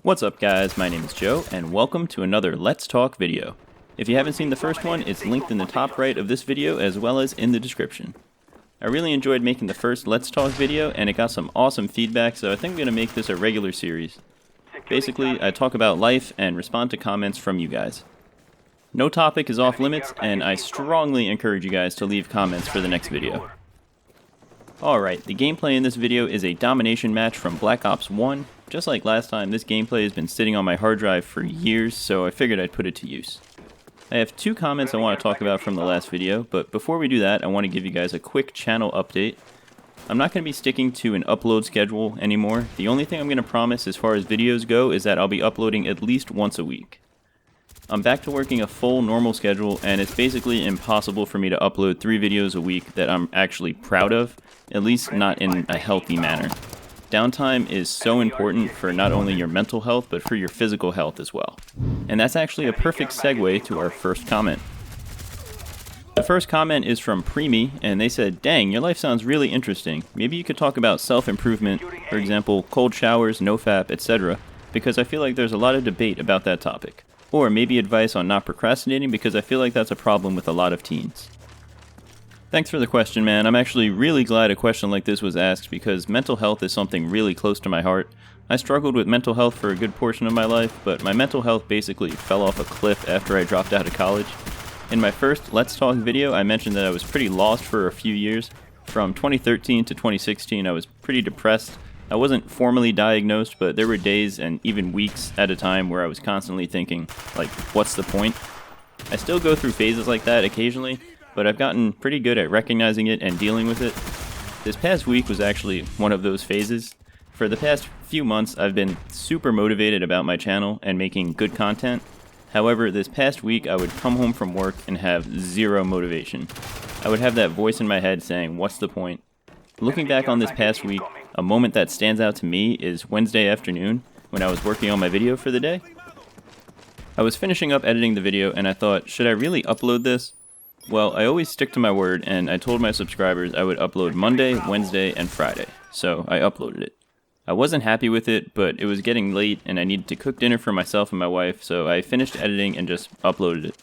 What's up guys, my name is Joe, and welcome to another Let's Talk video. If you haven't seen the first one, it's linked in the top right of this video as well as in the description. I really enjoyed making the first Let's Talk video and it got some awesome feedback, so I think I'm going to make this a regular series. Basically, I talk about life and respond to comments from you guys. No topic is off limits, and I strongly encourage you guys to leave comments for the next video. Alright, the gameplay in this video is a domination match from Black Ops 1. Just like last time, this gameplay has been sitting on my hard drive for years, so I figured I'd put it to use. I have two comments I want to talk about from the last video, but before we do that, I want to give you guys a quick channel update. I'm not going to be sticking to an upload schedule anymore. The only thing I'm going to promise as far as videos go is that I'll be uploading at least once a week. I'm back to working a full normal schedule, and it's basically impossible for me to upload 3 videos a week that I'm actually proud of, at least not in a healthy manner. Downtime is so important for not only your mental health, but for your physical health as well. And that's actually a perfect segue to our first comment. The first comment is from Preemie, and they said, "Dang, your life sounds really interesting. Maybe you could talk about self-improvement, for example, cold showers, nofap, etc., because I feel like there's a lot of debate about that topic. Or maybe advice on not procrastinating, because I feel like that's a problem with a lot of teens." Thanks for the question, man. I'm actually really glad a question like this was asked because mental health is something really close to my heart. I struggled with mental health for a good portion of my life, but my mental health basically fell off a cliff after I dropped out of college. In my first Let's Talk video, I mentioned that I was pretty lost for a few years. From 2013 to 2016, I was pretty depressed. I wasn't formally diagnosed, but there were days and even weeks at a time where I was constantly thinking, like, what's the point? I still go through phases like that occasionally, but I've gotten pretty good at recognizing it and dealing with it. This past week was actually one of those phases. For the past few months, I've been super motivated about my channel and making good content. However, this past week, I would come home from work and have zero motivation. I would have that voice in my head saying, what's the point? Looking back on this past week, a moment that stands out to me is Wednesday afternoon when I was working on my video for the day. I was finishing up editing the video and I thought, should I really upload this? Well, I always stick to my word, and I told my subscribers I would upload Monday, Wednesday, and Friday, so I uploaded it. I wasn't happy with it, but it was getting late and I needed to cook dinner for myself and my wife, so I finished editing and just uploaded it.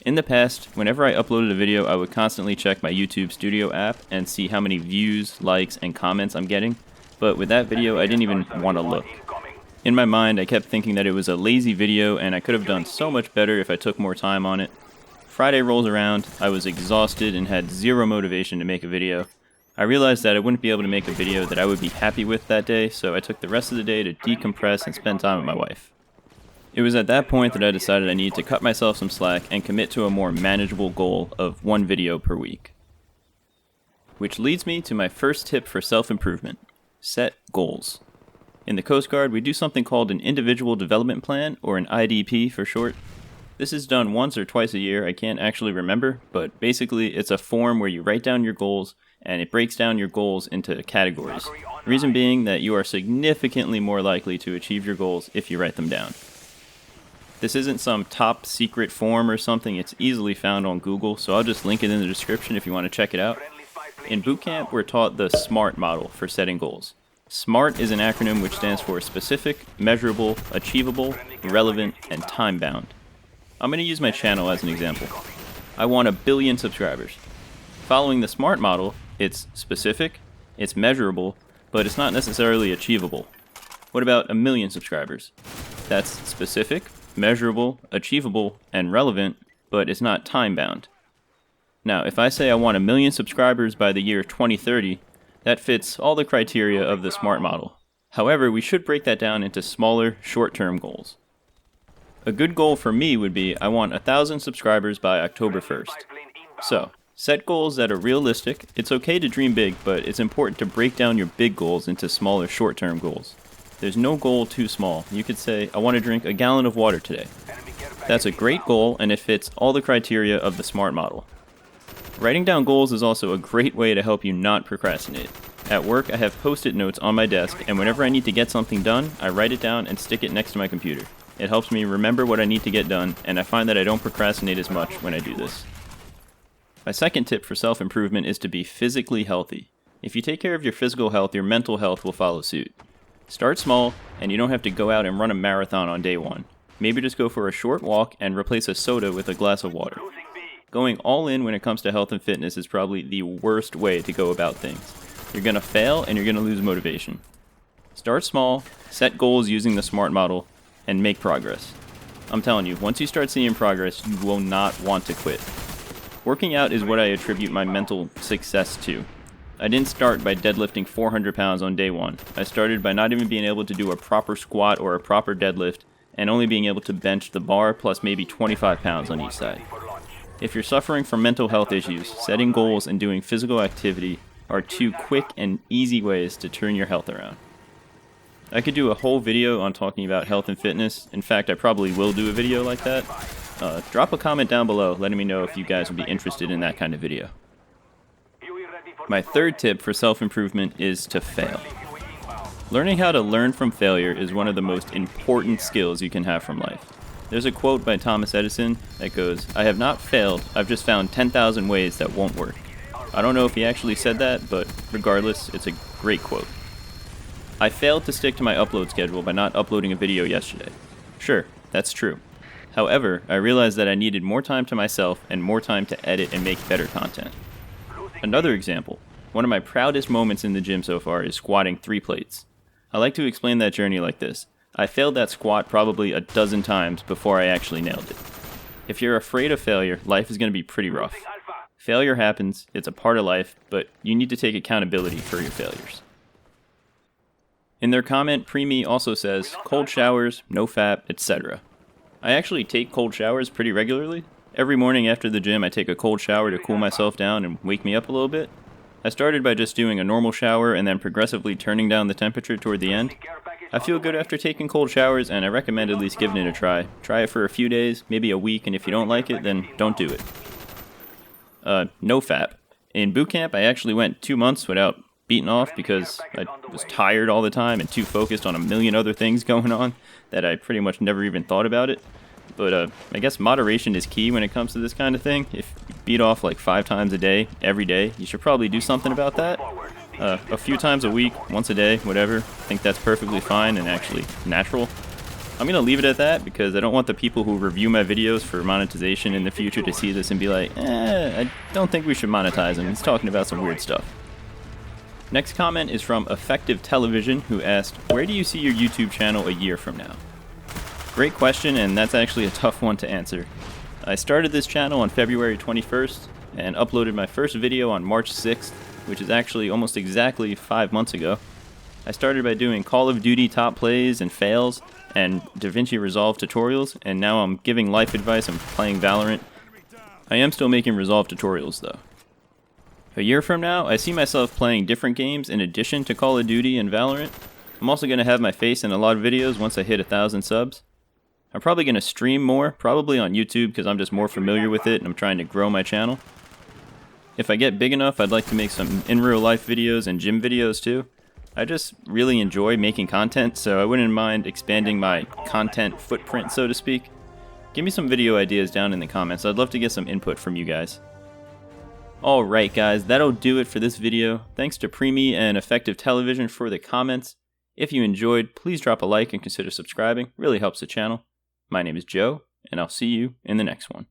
In the past, whenever I uploaded a video, I would constantly check my YouTube Studio app and see how many views, likes, and comments I'm getting, but with that video, I didn't even want to look. In my mind, I kept thinking that it was a lazy video and I could have done so much better if I took more time on it. Friday rolls around, I was exhausted and had zero motivation to make a video. I realized that I wouldn't be able to make a video that I would be happy with that day, so I took the rest of the day to decompress and spend time with my wife. It was at that point that I decided I needed to cut myself some slack and commit to a more manageable goal of 1 video per week. Which leads me to my first tip for self-improvement: set goals. In the Coast Guard, we do something called an Individual Development Plan, or an IDP for short. This is done once or twice a year, I can't actually remember, but basically it's a form where you write down your goals and it breaks down your goals into categories. Reason being that you are significantly more likely to achieve your goals if you write them down. This isn't some top secret form or something, it's easily found on Google, so I'll just link it in the description if you want to check it out. In boot camp, we're taught the SMART model for setting goals. SMART is an acronym which stands for specific, measurable, achievable, relevant, and time-bound. I'm going to use my channel as an example. I want 1 billion subscribers. Following the SMART model, it's specific, it's measurable, but it's not necessarily achievable. What about 1 million subscribers? That's specific, measurable, achievable, and relevant, but it's not time-bound. Now, if I say I want 1 million subscribers by the year 2030, that fits all the criteria of the SMART model. However, we should break that down into smaller, short-term goals. A good goal for me would be I want 1,000 subscribers by October 1st. So, set goals that are realistic. It's okay to dream big, but it's important to break down your big goals into smaller short-term goals. There's no goal too small. You could say, I want to drink 1 gallon of water today. That's a great goal and it fits all the criteria of the SMART model. Writing down goals is also a great way to help you not procrastinate. At work, I have post-it notes on my desk, and whenever I need to get something done, I write it down and stick it next to my computer. It helps me remember what I need to get done, and I find that I don't procrastinate as much when I do this. My second tip for self-improvement is to be physically healthy. If you take care of your physical health, your mental health will follow suit. Start small, and you don't have to go out and run a marathon on day one. Maybe just go for a short walk and replace a soda with a glass of water. Going all in when it comes to health and fitness is probably the worst way to go about things. You're going to fail and you're going to lose motivation. Start small, set goals using the SMART model, and make progress. I'm telling you, once you start seeing progress, you will not want to quit. Working out is what I attribute my mental success to. I didn't start by deadlifting 400 pounds on day one. I started by not even being able to do a proper squat or a proper deadlift, and only being able to bench the bar plus maybe 25 pounds on each side. If you're suffering from mental health issues, setting goals and doing physical activity are two quick and easy ways to turn your health around. I could do a whole video on talking about health and fitness. In fact, I probably will do a video like that. Drop a comment down below letting me know if you guys would be interested in that kind of video. My third tip for self-improvement is to fail. Learning how to learn from failure is one of the most important skills you can have from life. There's a quote by Thomas Edison that goes, "I have not failed, I've just found 10,000 ways that won't work." I don't know if he actually said that, but regardless, it's a great quote. I failed to stick to my upload schedule by not uploading a video yesterday. Sure, that's true. However, I realized that I needed more time to myself and more time to edit and make better content. Another example, one of my proudest moments in the gym so far is squatting 3 plates. I like to explain that journey like this. I failed that squat probably a dozen times before I actually nailed it. If you're afraid of failure, life is going to be pretty rough. Failure happens, it's a part of life, but you need to take accountability for your failures. In their comment, Preemie also says, cold showers, no fap, etc. I actually take cold showers pretty regularly. Every morning after the gym, I take a cold shower to cool myself down and wake me up a little bit. I started by just doing a normal shower and then progressively turning down the temperature toward the end. I feel good after taking cold showers, and I recommend at least giving it a try. Try it for a few days, maybe a week, and if you don't like it, then don't do it. No fap. In boot camp, I actually went 2 months without beating off because I was tired all the time and too focused on a million other things going on that I pretty much never even thought about it. But I guess moderation is key when it comes to this kind of thing. If you beat off like 5 times a day, every day, you should probably do something about that. A few times a week, once a day, whatever. I think that's perfectly fine and actually natural. I'm going to leave it at that because I don't want the people who review my videos for monetization in the future to see this and be like, I don't think we should monetize him. He's talking about some weird stuff. Next comment is from Effective Television, who asked, where do you see your YouTube channel a year from now? Great question, and that's actually a tough one to answer. I started this channel on February 21st and uploaded my first video on March 6th, which is actually almost exactly 5 months ago. I started by doing Call of Duty top plays and fails and DaVinci Resolve tutorials, and now I'm giving life advice and playing Valorant. I am still making Resolve tutorials though. A year from now, I see myself playing different games in addition to Call of Duty and Valorant. I'm also going to have my face in a lot of videos once I hit 1,000 subs. I'm probably going to stream more, probably on YouTube because I'm just more familiar with it and I'm trying to grow my channel. If I get big enough, I'd like to make some in real life videos and gym videos too. I just really enjoy making content, so I wouldn't mind expanding my content footprint, so to speak. Give me some video ideas down in the comments. I'd love to get some input from you guys. Alright guys, that'll do it for this video. Thanks to Preemie and Effective Television for the comments. If you enjoyed, please drop a like and consider subscribing. It really helps the channel. My name is Joe, and I'll see you in the next one.